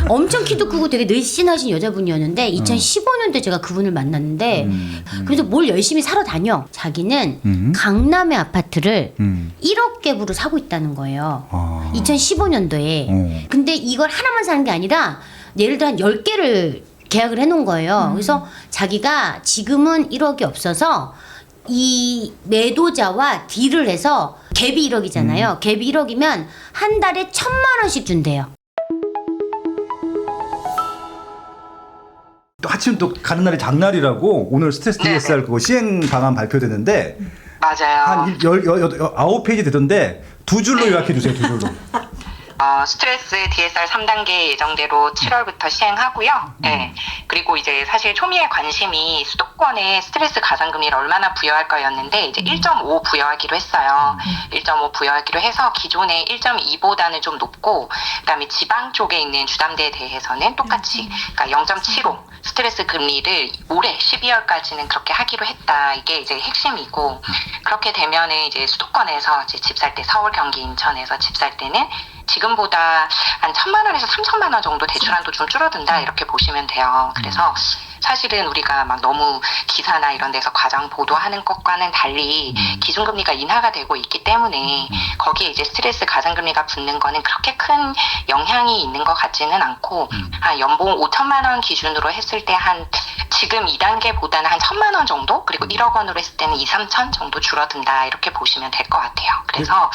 엄청 키도 크고 되게 늘씬하신 여자분이었는데 2015년도에 제가 그분을 만났는데 그래도 뭘 열심히 사러 다녀. 자기는 강남의 아파트를 1억 갭으로 사고 있다는 거예요. 2015년도에. 근데 이걸 하나만 사는 게 아니라 예를 들어 한 10개를 계약을 해놓은 거예요. 그래서 자기가 지금은 1억이 없어서 이 매도자와 딜을 해서 갭이 1억이잖아요. 갭이 1억이면 한 달에 1,000만 원씩 준대요. 또 하필 또 가는 날이 장날이라고 오늘 스트레스 DSR 그거 시행 방안 발표됐는데 맞아요. 한 9페이지 되던데 두 줄로 요약해 주세요. 두 줄로. 스트레스 DSR 3단계 예정대로 7월부터 시행하고요. 네. 그리고 이제 사실 초미의 관심이 수도권에 스트레스 가산금리를 얼마나 부여할까였는데 이제 1.5 부여하기로 했어요. 1.5 부여하기로 해서 기존의 1.2보다는 좀 높고 그다음에 지방 쪽에 있는 주담대에 대해서는 똑같이 그러니까 0.75 스트레스 금리를 올해 12월까지는 그렇게 하기로 했다. 이게 이제 핵심이고 그렇게 되면은 이제 수도권에서 이제 집 살 때 서울, 경기, 인천에서 집 살 때는 지금보다 한 1,000만 원에서 3,000만 원 정도 대출한도 좀 줄어든다 이렇게 보시면 돼요. 그래서 사실은 우리가 막 너무 기사나 이런 데서 과장 보도하는 것과는 달리 기준금리가 인하가 되고 있기 때문에 거기에 이제 스트레스 가산금리가 붙는 거는 그렇게 큰 영향이 있는 것 같지는 않고 연봉 5천만 원 기준으로 했을 때 한 지금 2단계보다는 한 1,000만 원 정도 그리고 1억 원으로 했을 때는 2, 3천 정도 줄어든다 이렇게 보시면 될 것 같아요. 그래서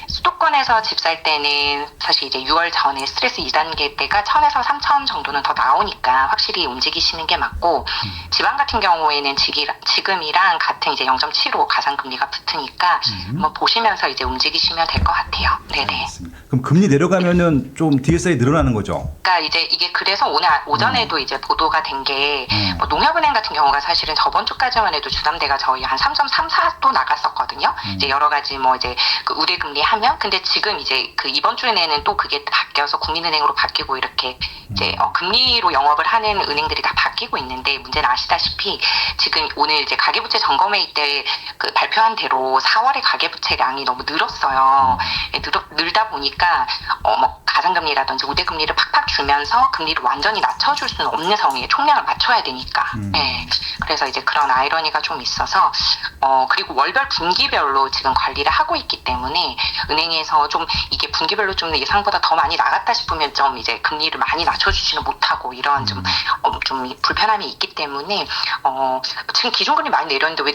수도권에서 집 살 때는 사실 이제 6월 전에 스트레스 2단계 때가 1,000에서 3천 정도는 더 나오니까 확실히 움직이시는 게 맞고 지방 같은 경우에는 지금이랑 같은 이제 0.75 가산금리가 붙으니까 뭐 보시면서 이제 움직이시면 될 것 같아요. 네네. 알겠습니다. 그럼 금리 내려가면은 좀 DSR이 늘어나는 거죠? 그러니까 이제 이게 그래서 오늘 오전에도 이제 보도가 된 게 뭐 농협은행 같은 경우가 사실은 저번 주까지만 해도 주담대가 저희 한 3.34도 나갔었거든요. 이제 여러 가지 뭐 이제 그 우대금리 하면 근데 지금 이제 그 이번 주에는 또 그게 바뀌어서 국민은행으로 바뀌고 이렇게 이제 금리로 영업을 하는 은행들이 다 바뀌고 있는데 문제는 아시다시피 지금 오늘 이제 가계부채 점검회의 때 그 발표한 대로 4월에 가계부채량이 너무 늘었어요. 늘다 보니까 뭐 가산금리라든지 우대금리를 팍팍 주면서 금리를 완전히 낮춰줄 수는 없는 상황에 총량을 맞춰야 되니까. 네. 그래서 이제 그런 아이러니가 좀 있어서 그리고 월별 분기별로 지금 관리를 하고 있기 때문에 은행에서 좀 이게 분기별로 좀 예상보다 더 많이 나갔다 싶으면 좀 이제 금리를 많이 낮춰주지는 못하고 이런 좀 불편함이 있기 때문에 지금 기준금리 많이 내렸는데 왜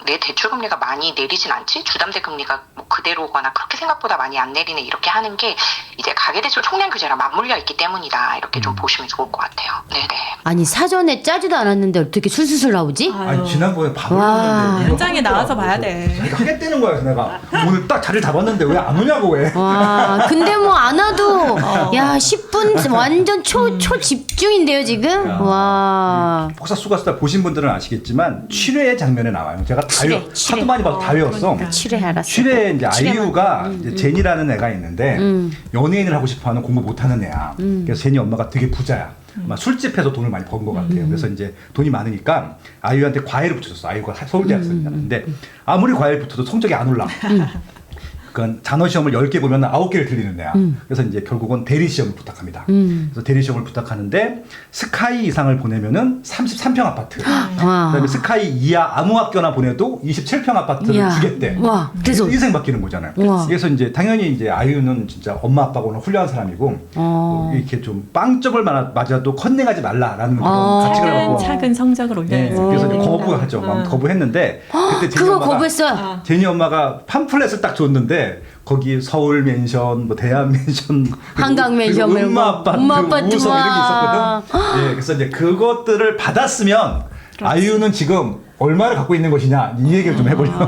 내 대출금리가 많이 내리진 않지? 주담대 금리가 뭐 그대로거나 그렇게 생각보다 많이 안 내리네 이렇게 하는 게 이제 가계대출 총량 규제랑 맞물려 있기 때문이다 이렇게 좀 보시면 좋을 것 같아요. 네네. 아니 사전에 짜지도 않았는데 어떻게 술술술 나오지? 아니 지난번에 밥을 와. 먹는데 현장에 나와서 봐야 돼. 하겠다는 거야 내가 오늘 딱 자리를 잡았는데 왜 안 오냐고 왜? 와, 근데 뭐 안 와도 야 10분 완전 초집중인데요 지금. 와. 폭삭 수가수다 보신 분들은 아시겠지만 7회 장면에 나와요. 제가 다 칠회, 외워 칠회. 하도 많이 봐서 다 외웠어. 그러니까. 7회 알았어. 7회 이제 칠회만. 아이유가 이제 제니라는 애가 있는데 연예인을 하고 싶어하는 공부 못하는 애야. 그래서 제니 엄마가 되게 부자야. 아마 술집에서 돈을 많이 번 것 같아요. 그래서 이제 돈이 많으니까 아이유한테 과외를 붙여줬어. 아이유가 서울대학생이야. 근데 아무리 과외를 붙여도 성적이 안 올라. 그러니까 잔어 시험을 10개 보면 9개를 틀리는 애야. 그래서 이제 결국은 대리 시험을 부탁합니다. 그래서 대리 시험을 부탁하는데 스카이 이상을 보내면은 33평 아파트. 그다음에 스카이 이하 아무 학교나 보내도 27평 아파트를 이야. 주겠대. 와, 그래서 인생 바뀌는 거잖아요. 와. 그래서 이제 당연히 이제 아이유는 진짜 엄마 아빠고는 훌륭한 사람이고 이렇게 좀 빵점을 맞아도 컨닝하지 말라라는 그런 가치를 갖고 차근 성적을 올려야 돼. 그래서 이제 거부하죠. 거부했는데 그때 제니 그거 엄마가 거부했어요. 제니 엄마가 팜플렛을 딱 줬는데 거기 서울 맨션, 뭐 대한 맨션, 한강 맨션, 그리고 음마 아파트, 음마 아파트, 우성 이런 게 와. 있었거든. 예, 그래서 이제 그것들을 받았으면 아이유는 지금 얼마를 갖고 있는 것이냐 이 얘기를 좀 해보려고.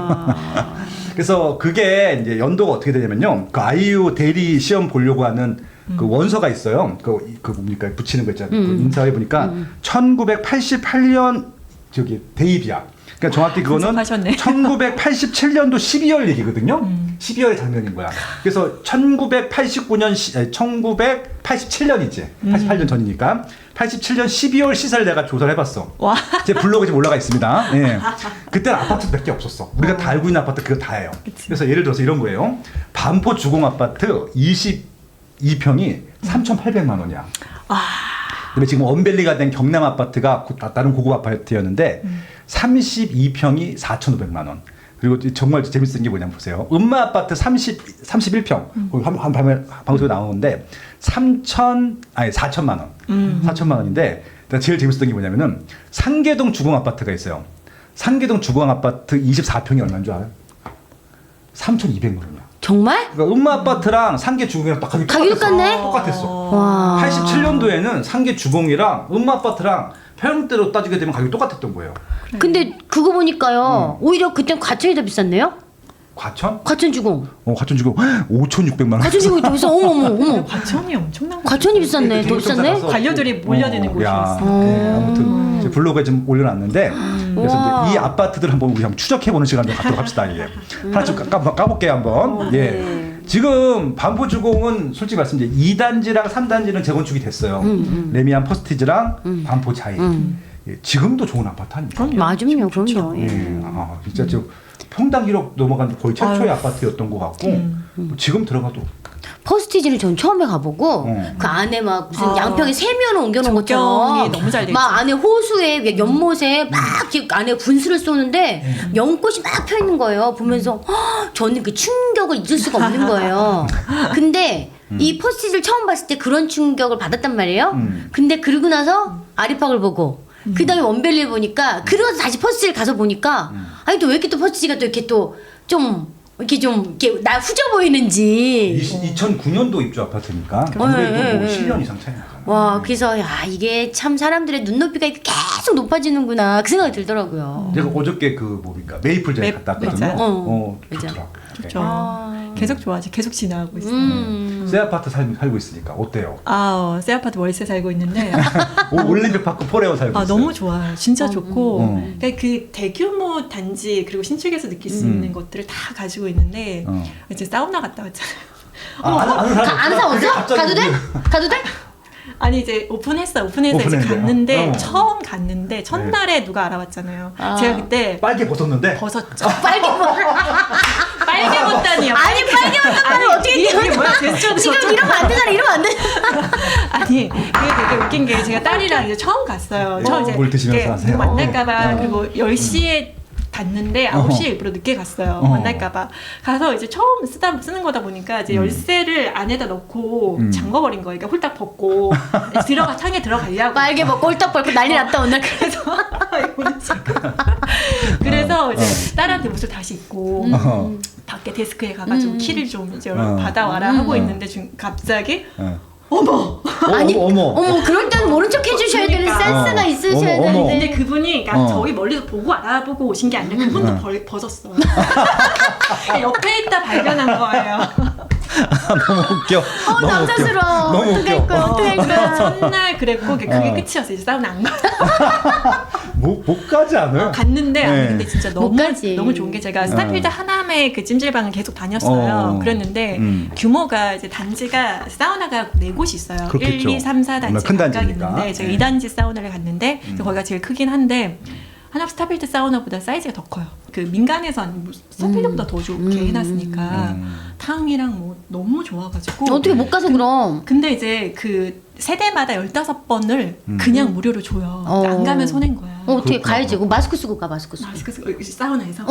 그래서 그게 이제 연도가 어떻게 되냐면요. 그 아이유 대리 시험 보려고 하는 그 원서가 있어요. 그 뭡니까 붙이는 거 있잖아요. 그 인사해 보니까 1988년 저기 대입이야. 그러니까 정확히 그거는 분석하셨네. 1987년도 12월 얘기거든요. 12월의 장면인 거야. 그래서 1987년이지. 88년 전이니까. 87년 12월 시세를 내가 조사를 해봤어. 와. 제 블로그에 지금 올라가 있습니다. 예. 그때는 아파트 몇 개 없었어. 우리가 다 알고 있는 아파트 그거 다예요. 그래서 예를 들어서 이런 거예요. 반포 주공 아파트 32평이 3,800만 원이야. 근데 지금 언밸리가 된 경남 아파트가 다른 고급 아파트였는데 32평이 4,500만 원. 그리고 정말 재밌는 게 뭐냐면 보세요. 음마 아파트 31평. 거기 한 방송에 나오는데 4천만 원. 4천만 원인데 제일 재밌었던 게 뭐냐면은 상계동 주공 아파트가 있어요. 상계동 주공 아파트 24평이 얼마인 줄 알아요? 3,200만 원이야. 정말? 그러니까 음마 아파트랑 상계 주공이랑 딱 가격이 똑같네? 똑같았어. 와. 87년도에는 상계 주공이랑 음마 아파트랑 평형대로 따지게 되면 가격이 똑같았던 거예요. 근데 그거 보니까요. 오히려 그땐 과천이 더 비쌌네요? 과천? 과천 주공. 과천 주공 5,600만 원. 과천 주공이 더 비싸. 어머. 과천이 엄청난 거. 과천이 비쌌네. 더 비쌌네? 관료들이 몰려드는 곳이었어. 네, 아무튼 제 블로그에 좀 올려놨는데 그래서 이제 이 아파트들 한번 우리 한번 추적해보는 시간을 갖도록 합시다. 이게 하나씩 까볼게요 한번. 예. 지금 반포주공은 솔직히 말씀드리면 2단지랑 3단지는 재건축이 됐어요. 레미안 퍼스티지랑 반포 자이. 예, 지금도 좋은 아파트 아닙니까? 맞음요. 그럼요. 예. 예. 진짜 좀 평당 1억 넘어간 거의 최초의 아파트였던 것 같고 뭐 지금 들어가도 퍼스티지를 전 처음에 가보고 그 안에 막 무슨 양평에 세면을 옮겨놓은 것처럼 조경이 너무 잘 돼 있죠. 막 안에 호수에 연못에 막 이렇게 안에 분수를 쏘는데 연꽃이 막 펴 있는 거예요. 보면서 저는 그 충격을 잊을 수가 없는 거예요. 근데 이 퍼스티지를 처음 봤을 때 그런 충격을 받았단 말이에요. 근데 그러고 나서 아리팍을 보고 그 다음에 원밸리를 보니까 그러고 다시 퍼스티지를 가서 보니까 아니 또 왜 이렇게 또 퍼스티지가 또 이렇게 또 좀 이렇게 나 후져 보이는지. 2009년도 입주 아파트니까 아무래도 예, 뭐 예. 10년 이상 차이 나잖아요. 와, 그래서 야 이게 참 사람들의 눈높이가 이렇게 계속 높아지는구나 그 생각이 들더라고요. 제가 어저께 그 뭡니까 메이플제에 갔다 왔거든요. 맞아요. 맞아. 좋더라고요. 좋죠. 네. 계속 좋아지. 계속 지나가고 있어요. 새 아파트 살고 있으니까 어때요? 새 아파트 월세 살고 있는데 올림픽 파크 포레오 살고 있어요. 너무 좋아요. 진짜 좋고 음. 그러니까 그 대규모 단지 그리고 신축에서 느낄 수 있는 것들을 다 가지고 있는데 이제 사우나 갔다 왔잖아요. 아는 사람 안 사왔어? 가도 돼? 가도 돼? 아니 이제 오픈해서 이제 오픈했는데. 갔는데 어. 처음 갔는데 첫날에 누가 알아봤잖아요. 제가 그때 빨개 벗었는데 벗었죠. 빨개 빨개 벗다니요. 아니 빨개 벗다니 어떻게 이게 뭐야? 제스처도 지금 이러면 안 되잖아. 이러면 안 돼. 아니 그게 되게 웃긴 게 제가 딸이랑 이제 처음 갔어요. 처음 이제 물 드시면서 이렇게 하세요? 만날까봐 그리고 10시에 갔는데 9시에 일부러 늦게 갔어요. 만날까봐. 가서 이제 처음 쓰는 거다 보니까 이제 열쇠를 안에다 넣고 잠궈버린 거예요. 그러니까 홀딱 벗고 창에 들어가려고. 빨개 벗고 꼴딱 벗고 난리 났다 오늘. 그래서 이제 딸한테 옷을 다시 입고 밖에 데스크에 가가지고 키를 좀 이제 받아와라 하고 있는데 지금 갑자기 어머! 어머 그럴 때는 모른 척 해주셔야 되는 그러니까. 센스가 있으셔야 어머. 되는데. 근데 그분이 그러니까 저기 멀리서 보고 알아보고 오신 게 아니라 그분도 벗었어요. 옆에 있다 발견한 거예요. 너무 웃겨. 너무 남자스러워. 너무 어떻게 할 웃겨. 거야? 어떻게 할 거야? 첫날 그랬고 그게 끝이었어요. 이제 사우나 안 가. 못 가지 않아요? 갔는데 네. 아니 근데 진짜 못 가지. 너무 좋은 게 제가 스타필드 하남의 그 찜질방을 계속 다녔어요. 그랬는데 규모가 이제 단지가 사우나가 4곳이 있어요. 그렇겠죠. 1, 2, 3, 4단지 워낙 큰 각각 단지니까. 있는데 제가 네. 2단지 사우나를 갔는데 거기가 제일 크긴 한데 하남 스타필드 사우나보다 사이즈가 더 커요. 그 민간에선 스타필드보다 더 좋게 해놨으니까 탕이랑 뭐 너무 좋아가지고 어떻게 못 가서 그럼? 근데 이제 그 세대마다 15번을 그냥 무료로 줘요. 안 가면 손해인 거야. 어떻게 그렇구나. 가야지? 마스크 쓰고 가 마스크 쓰고. 마스크 쓰고 사우나에서.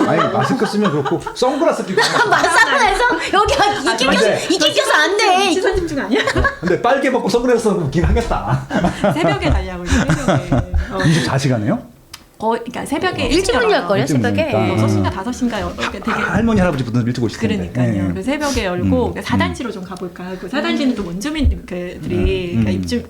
아니 마스크 쓰면 그렇고 선글라스 끼고 마사크에서 여기 이게 껴서 안 돼. 시선 집중 아니야? 근데 빨개 벗고 선글라스 웃긴 하겠다. 새벽에 가려고 새벽에. 24시간이요? 그러니까 새벽에 일찍 문 열걸요 일찍 새벽에. 문이니까. 6시인가 5시인가 되게 할머니 할아버지 분들 일찍 오실 텐데. 그러니까요. 예. 그 새벽에 열고 4단지로 좀 가볼까 하고 4단지는 또 원주민들이 그러니까 입주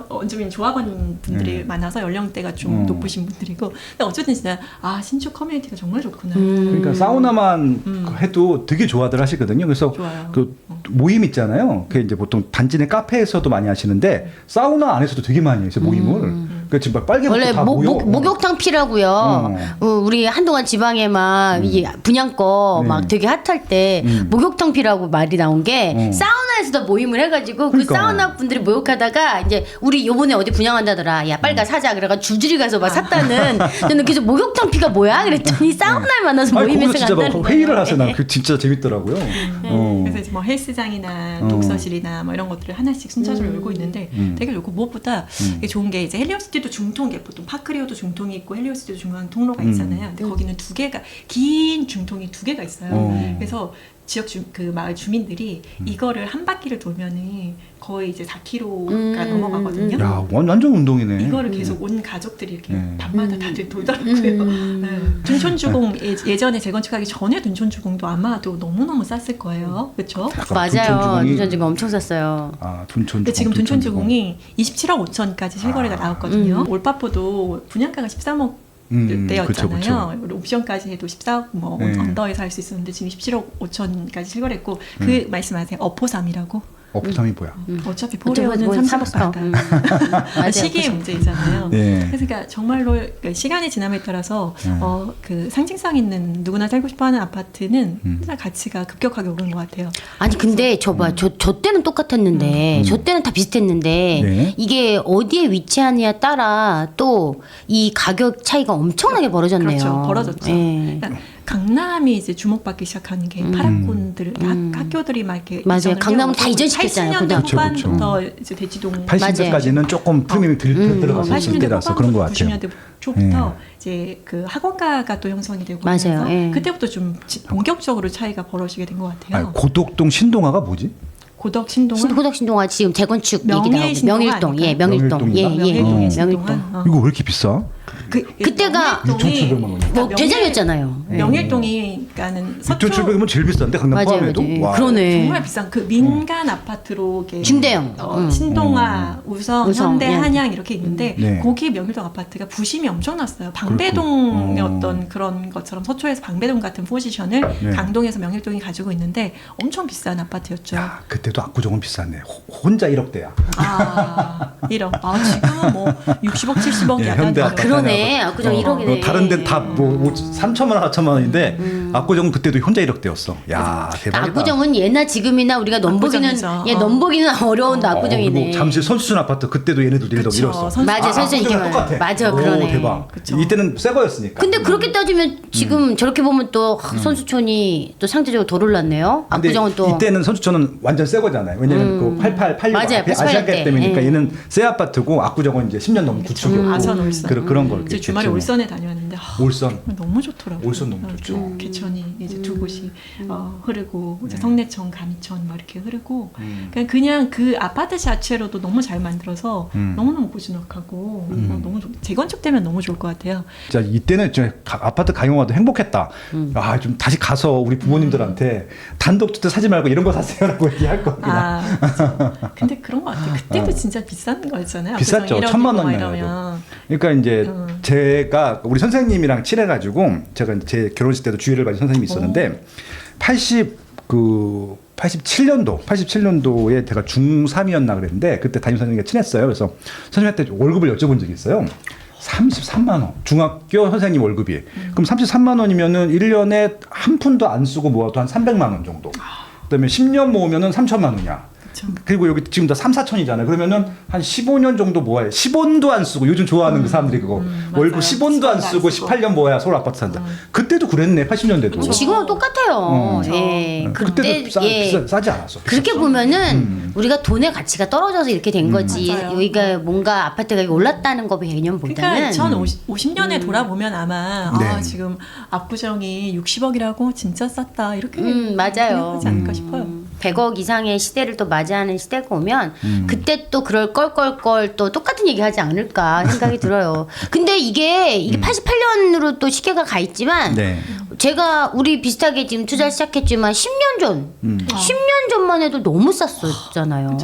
원주민 조합원 분들이 많아서 연령대가 좀 높으신 분들이고 근데 어쨌든 진짜 신축 커뮤니티가 정말 좋구나. 그러니까 사우나만 해도 되게 좋아들 하시거든요. 그래서 좋아요. 그 모임 있잖아요. 그 이제 보통 단지 내 카페에서도 많이 하시는데 사우나 안에서도 되게 많이 해요. 모임을. 그러니까 지금 빨개 원래 벗고 다 모여. 목욕탕 피라고요. 우리 한동안 지방에 막 이 분양거 막 되게 핫할 때 목욕탕 피라고 말이 나온 게 사우나에 사우나에서도 모임을 해가지고 그 그러니까. 사우나 분들이 모욕하다가 이제 우리 요번에 어디 분양한다더라. 야 빨리 가 사자. 그래가 줄줄이 가서 막 샀다는. 저는 그래서 목욕탕 피가 뭐야? 그랬더니 사우나에 만나서 아니 모임에서 거기서 진짜 간다는 막 회의를 하세요. 나 그 진짜 재밌더라고요. 그래서 이제 뭐 헬스장이나 어. 독서실이나 뭐 이런 것들을 하나씩 순차적으로 열고 있는데 되게 좋고 무엇보다 이게 좋은 게 이제 헬리오시티도 중통이 보통 파크리오도 중통이 있고 헬리오시티도 중간 통로가 있잖아요. 근데 거기는 두 개가 긴 중통이 두 개가 있어요. 그래서 지역 그 마을 주민들이 이거를 한 바퀴를 돌면은 거의 이제 4km가 넘어가거든요. 야 완전 운동이네. 이거를 계속 온 가족들이 이렇게 네. 밤마다 다들 돌더라고요. 네. 둔촌주공 예전에 재건축하기 전에 둔촌주공도 아마도 너무너무 쌌을 거예요. 그렇죠? 맞아요. 둔촌주공 엄청 샀어요. 아 둔촌주공. 근데 지금 둔촌주공이 27억 5천까지 실거래가 나왔거든요. 올파포도 분양가가 13억 그쵸, 대였잖아요. 옵션까지 해도 14억 뭐 네. 언더에서 할 수 있었는데 지금 17억 5천까지 실거래했고 그 말씀하세요. 어포삼이라고. 업탐이 뭐야? 어차피 포레오는 30억 받아. 시기의 문제이잖아요. 네. 그러니까 정말로 그 시간이 지남에 따라서 그 상징성 있는 누구나 살고 싶어하는 아파트는 가치가 급격하게 오른 것 같아요. 아니 근데 저 때는 똑같았는데 저 때는 다 비슷했는데 네. 이게 어디에 위치하느냐에 따라 또 이 가격 차이가 엄청나게 벌어졌네요. 그렇죠. 벌어졌죠. 예. 그러니까 강남이 이제 주목받기 시작하는 게 파라곤들 학교들이 막 이렇게 맞아요. 이전을 강남은 해요. 다 이전시켰잖아요. 80년대 그죠. 후반부터 이제 대치동 80년대까지는 조금 프리미엄이 들어갔을 80년대 때라서 그런 것 같아요. 90년대 초부터 이제 그 학원가가 또 형성이 되고 맞아요. 하면서 예. 그때부터 좀 본격적으로 차이가 벌어지게 된 것 같아요. 아니, 고덕동 신동아가 뭐지? 고덕 신동은 호덕 신동아 지금 재건축 얘기 명예 나오고 신동아 명일동 예 아닐까요? 명일동 예 명일동인가? 예 신동아. 명일동 이거 왜 이렇게 비싸? 그때가 6,700만 원이야. 뭐 대장이었잖아요. 명일동이가는 서초 6,700이면 제일 비싼데 강남 맞아요, 포함해도? 맞아요. 와. 그러네. 정말 비싼 그 민간 아파트로 이렇게 중대형. 신동아, 우성, 우성, 현대, 예. 한양 이렇게 있는데 네. 거기 명일동 아파트가 부심이 엄청났어요. 방배동의 그렇고. 어떤 그런 것처럼 서초에서 방배동 같은 포지션을 네. 강동에서 명일동이 가지고 있는데 엄청 비싼 아파트였죠. 야, 그때도 압구정은 비쌌네. 혼자 1억대야. 아, 1억. 아, 지금은 뭐 60억, 70억이 예, 야단 현대 거죠. 그러네. 압구정 1억이네. 다른 데는 다뭐 3천만 원, 4천만 원인데 압구정은 그때도 혼자 1억대였어. 야, 대박이다. 압구정은 예나 지금이나 우리가 넘보기는 압구정이죠. 예 넘보기는 어려운 압구정이네. 그리고 잠실 선수촌 아파트 그때도 얘네들도 그쵸, 1억 이뤘어. 선수- 맞아, 선수 이게 압구정이랑 똑같아. 맞아, 오, 그러네. 대박. 그쵸. 이때는 새 거였으니까. 근데 그렇게 따지면 지금 저렇게 보면 또 선수촌이 또 상대적으로 덜 올랐네요. 근데 압구정은 또 이때는 선수촌은 완전 새 거잖아요. 왜냐면 그 88, 86 맞아요, 88 아시안컵 때. 때문이니까 예. 얘는 새 아파트고 압구정은 이제 10년 넘은 구축이었고 아산 올선. 그런 걸. 이제 주말에 올선에 다녀왔는데 올선. 너무 좋더라고요. 올선 너무 좋죠. 개천이 이제 두 곳이 흐르고 이제 성내천, 가미천 막 이렇게 흐르고 그냥 그 아파트 자체로도 너무 잘 만들어서 너무너무 고즈넉하고 너무 재건축되면 너무 좋을 것 같아요. 진짜 이때는 저 아파트 가용화도 행복했다. 아, 좀 다시 가서 우리 부모님들한테 단독주택 사지 말고 이런 거 사세요라고 얘기할 거 그냥. 아, 맞아. 근데 그런 것 같아요. 그때도 진짜 비싼 거였잖아요. 비쌌죠. 압구정 1,000만 1억이고 막 원이나 이러면. 그러니까 이제 제가 우리 선생님이랑 친해가지고 제가 제 결혼식 때도 주의를 받은 선생님이 있었는데 87년도에 제가 중3이었나 그랬는데 그때 담임 선생님과 친했어요. 그래서 선생님한테 월급을 여쭤본 적이 있어요. 33만 원. 중학교 선생님 월급이. 그럼 33만 원이면은 1년에 한 푼도 안 쓰고 모아도 한 300만 원 정도. 그다음에 10년 모으면은 3천만 원이야. 그리고 여기 지금 다 3, 4천이잖아요. 그러면은 한 15년 정도 모아야 10원도 안 쓰고 요즘 좋아하는 그 사람들이 그거 월급 맞아요. 10원도 안 쓰고 18년 모아야 서울 아파트 산다. 그때도 그랬네. 80년대도. 지금은 똑같아요. 예. 그때도 싸지 않았어. 그렇게 보면은 우리가 돈의 가치가 떨어져서 이렇게 된 거지. 맞아요. 여기가 뭔가 아파트 가격이 올랐다는 거 개념보다는. 그러니까 2050년에 돌아보면 아마 네. 아, 지금 압구정이 60억이라고 진짜 쌌다 이렇게 맞아요. 하지 않을까 싶어요. 100억 이상의 시대를 또 맞이하는 시대가 오면 그때 또 그럴 걸 또 똑같은 얘기 하지 않을까 생각이 들어요. 근데 이게 88년으로 또 시계가 가 있지만 네. 제가 우리 비슷하게 지금 투자를 시작했지만 10년 전 10년 전만 해도 너무 쌌었잖아요.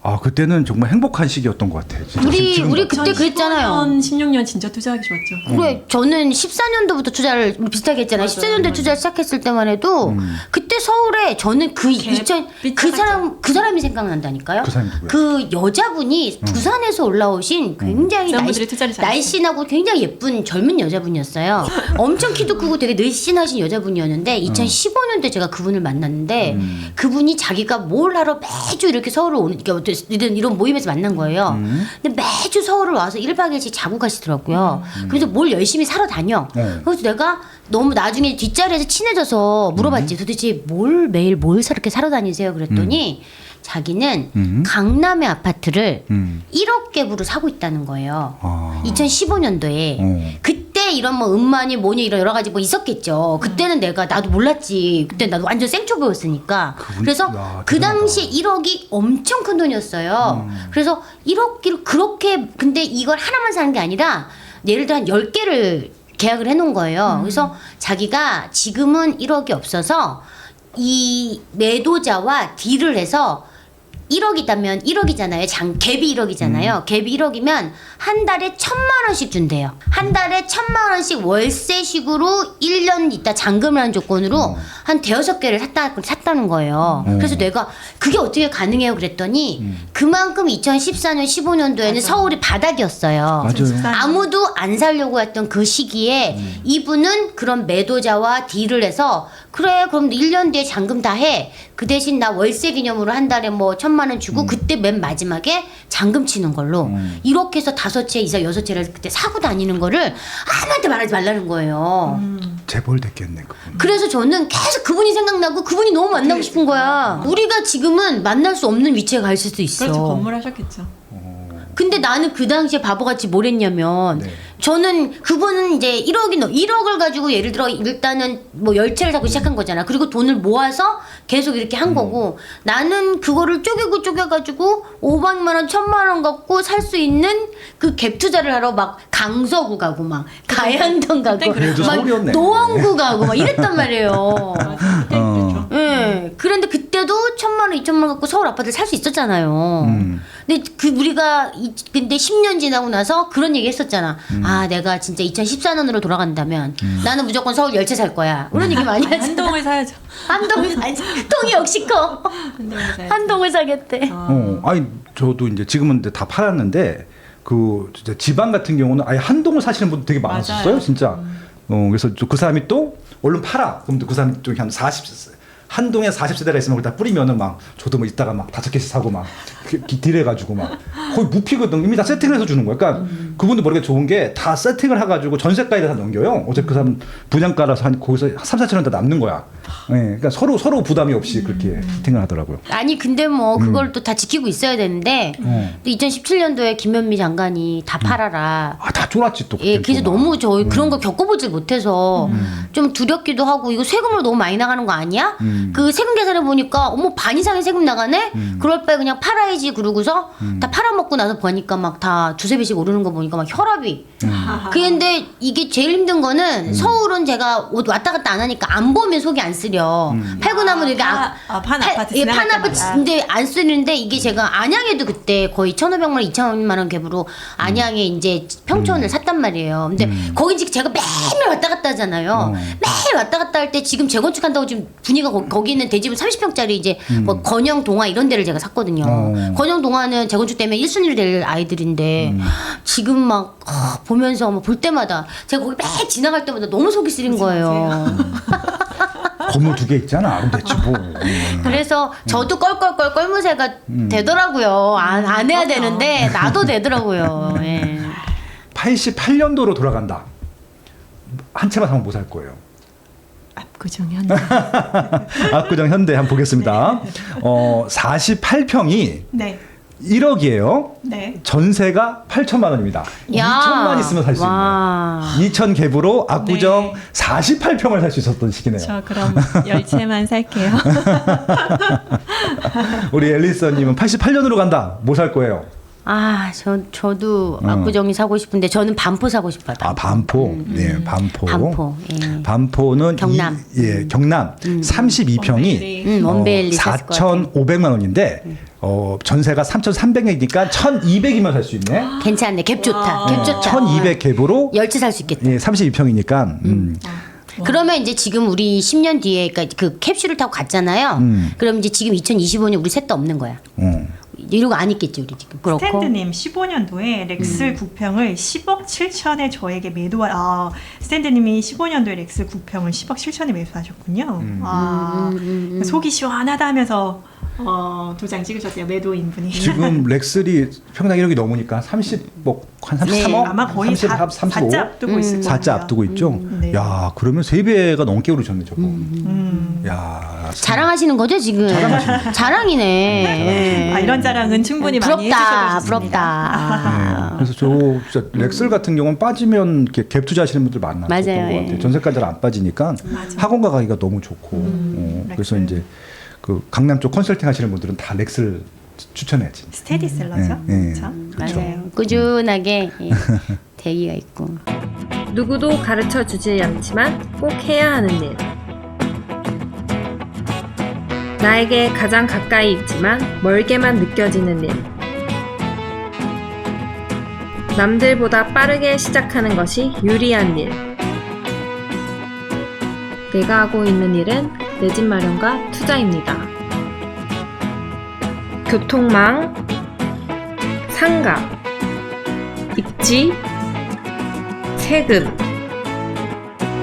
아 그때는 정말 행복한 시기였던 것 같아요. 진짜. 우리 그때 그랬잖아요. 16년 진짜 투자하기 좋았죠. 그래 저는 14년도부터 투자를 비슷하게 했잖아요. 14년도에 투자를 시작했을 때만 해도 그때 서울에 저는 그 사람이 생각난다니까요. 그 사람이 누구야? 그 여자분이 부산에서 올라오신 굉장히 사람들이 투자를 잘했어요. 날씬하고 굉장히 예쁜 젊은 여자분이었어요. 엄청 키도 크고 되게 늘씬하신 여자분이었는데 2015년도에 제가 그분을 만났는데 그분이 자기가 뭘 하러 매주 이렇게 서울을 오는 그러니까 이런 모임에서 만난 거예요. 근데 매주 서울을 와서 1박 2일씩 자고 가시더라고요. 그래서 뭘 열심히 사러 다녀. 그래서 내가 너무 나중에 뒷자리에서 친해져서 물어봤지. 도대체 매일 뭘 이렇게 사러 다니세요? 그랬더니 자기는 강남의 아파트를 1억 갭으로 사고 있다는 거예요. 2015년도에. 그때 이런 뭐 음반이 뭐니 이런 여러 가지 뭐 있었겠죠. 그때는 나도 몰랐지. 그때 나도 완전 생초보였으니까. 그래서 그 당시 1억이 엄청 큰 돈이었어요. 그래서 1억을 그렇게 근데 이걸 하나만 사는 게 아니라 예를 들어 한 10개를 계약을 해놓은 거예요. 그래서 자기가 지금은 1억이 없어서 이 매도자와 딜을 해서 1억이다면 1억이잖아요. 갭이 1억이잖아요. 갭이 1억이면 한 달에 1,000만 원씩 준대요. 한 달에 1,000만 원씩 월세식으로 1년 있다 잔금이라는 조건으로 한 대여섯 개를 샀다는 거예요. 그래서 내가 그게 어떻게 가능해요? 그랬더니 그만큼 2014년 15년도에는 서울이 바닥이었어요. 맞아요. 아무도 안 살려고 했던 그 시기에 이분은 그런 매도자와 딜을 해서 그래 그럼 1년 뒤에 잔금 다 해. 그 대신 나 월세 기념으로 한 달에 뭐 1,000만 원 주고 그때 맨 마지막에 잔금 치는 걸로 이렇게 해서 5채 이상 6채를 그때 사고 다니는 거를 아무한테 말하지 말라는 거예요. 재벌 됐겠네 그분. 그래서 저는 계속 그분이 생각나고 그분이 너무 만나고 싶은 거야. 우리가 지금은 만날 수 없는 위치에 가 있을 수도 있어. 그렇죠. 건물 하셨겠죠. 근데 나는 그 당시에 바보같이 뭘 했냐면 네. 저는 그분은 이제 1억을 가지고 예를 들어 일단은 뭐 10채를 사고 시작한 거잖아. 그리고 돈을 모아서 계속 이렇게 한 거고 나는 그거를 쪼개가지고 500만 원, 1,000만 원 갖고 살 수 있는 그 갭 투자를 하러 막 강서구 가고 막 가양동 가고 그래도 막 서울이었네. 노원구 가고 막 이랬단 말이에요. 그때 그랬죠. 예. 그런데 그때도 1,000만 원, 2,000만 원 갖고 서울 아파트를 살 수 있었잖아요. 근데 근데 10년 지나고 나서 그런 얘기 했었잖아. 아, 내가 진짜 2014년으로 돌아간다면 나는 무조건 서울 10채 살 거야. 그런 얘기 많이 하잖아. 한동을 사야죠. 한동을 사야지. 통이 역시 커. 한동을 사야죠. 한동을 사겠대. 아니 저도 이제 지금은 이제 다 팔았는데 그 진짜 지방 같은 경우는 아예 한 동을 사시는 분들 되게 많았었어요, 맞아요. 진짜. 그래서 그 사람이 또 얼른 팔아. 그럼 또 그 사람이 또 한 40. 한 동에 40세대가 있으면 거기다 뿌리면은 막 저도 뭐 이따가 막 5개씩 사고 막 딜해가지고 막 거의 무피거든. 이미 다 세팅을 해서 주는 거야. 그러니까 그분도 모르게 좋은 게 다 세팅을 해가지고 전세가에다 다 넘겨요. 어차피 그 사람 분양가라서 한 거기서 3-4천 원 다 남는 거야. 예, 그러니까 서로 부담이 없이 그렇게 세팅을 하더라고요. 아니 근데 뭐 그걸 또 다 지키고 있어야 되는데 또 2017년도에 김현미 장관이 다 팔아라. 아, 다 쫄았지 또. 예, 그때 그래서 또 막. 너무 저희 그런 걸 겪어보질 못해서 좀 두렵기도 하고 이거 세금으로 너무 많이 나가는 거 아니야? 그 세금 계산해 보니까 어머 반 이상의 세금 나가네? 그럴 바에 그냥 팔아야지 그러고서 다 팔아먹고 나서 보니까 막 다 두세 배씩 오르는 거 보니까 막 혈압이. 그런데 이게 제일 힘든 거는 서울은 제가 왔다 갔다 안 하니까 안 보면 속이 안 쓰려. 팔고 나면 이렇게 판 아파트 예, 지나갈 판 아파트 때마다. 근데 안 쓰는데 이게 제가 안양에도 그때 거의 1,500만 원, 2,000만 원 갭으로 안양에 이제 평촌을 샀단 말이에요. 근데 거기 지금 제가 매일 왔다 갔다 하잖아요. 매일 왔다 갔다 할 때 지금 재건축한다고 지금 분위기가 거기는 대지분 30평짜리 이제 뭐 건영 동화 이런 데를 제가 샀거든요. 건영 동화는 재건축 때문에 1순위를 될 아이들인데 지금 막 보면서 뭐 볼 때마다 제가 거기 매일 지나갈 때마다 너무 속이 쓰린 거예요. 건물 2개 있잖아. 그럼 됐지 뭐. 그래서 저도 껄껄껄 껄무새가 되더라고요. 안 해야 되는데 나도 되더라고요. 예. 88년도로 돌아간다. 한 채만 사면 뭐 살 거예요? 압구정 현대. 압구정 현대 한번 보겠습니다. 48평이 네. 1억이에요. 네. 전세가 8천만 원입니다. 2천만 있으면 살 수 있는. 2천 갭으로 압구정 네. 48평을 살 수 있었던 시기네요. 저 그럼 10채만 살게요. 우리 앨리스님은 88년으로 간다. 뭐 살 거예요? 저도 압구정이 사고 싶은데 저는 반포 사고 싶어요. 아, 반포. 네, 반포. 반포. 예. 반포는 경남. 경남 32평이 원베일리. 4,500만 원인데 전세가 3,300원이니까 1,200이면 살 수 있네. 괜찮네. 갭 좋다. 갭 좋다. 1,200 갭으로 열채 살 수 있겠다. 예, 32평이니까 그러면 이제 지금 우리 10년 뒤에 그러니까 그 캡슐을 타고 갔잖아요. 그럼 이제 지금 2025년 우리 셋도 없는 거야. 이러고 안 있겠지 우리 지금. 그렇고. 스탠드님 15년도에 렉스 9평을 10억 7천에 저에게 스탠드님이 15년도에 렉스 9평을 10억 7천에 매수하셨군요. 속이 시원하다 하면서 도장 찍으셨대요. 매도인 분이. 지금 렉슬이 평당 1억이 넘으니까 30억 한 33억 네, 아마 거의 4자 앞두고 있을 거예요. 4자 앞두고 있죠. 네. 야, 그러면 3배가 넘게 오르셨네 저거. 야, 자랑하시는 거죠 지금? 자랑이네. 이런 자랑은 충분히 많이 부럽다. 해주셔도 좋습니다. 네, 그래서 저 진짜 렉슬 같은 경우는 빠지면 이렇게 갭 투자하시는 분들 많았던 것 맞아요. 같아요. 예. 전세가 잘 안 빠지니까 학원가 가기가 너무 좋고. 그래서 이제 그 강남 쪽 컨설팅 하시는 분들은 다 렉슬 추천해야지. 스테디셀러죠. 그렇죠? 맞아요. 꾸준하게 대기가 있고. 누구도 가르쳐 주지 않지만 꼭 해야 하는 일. 나에게 가장 가까이 있지만 멀게만 느껴지는 일. 남들보다 빠르게 시작하는 것이 유리한 일. 내가 하고 있는 일은 내 집 마련과 투자입니다. 교통망, 상가, 입지, 세금,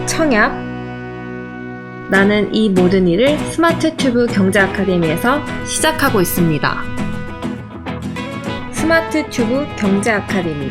청약. 나는 이 모든 일을 스마트 튜브 경제 아카데미에서 시작하고 있습니다. 스마트 튜브 경제 아카데미.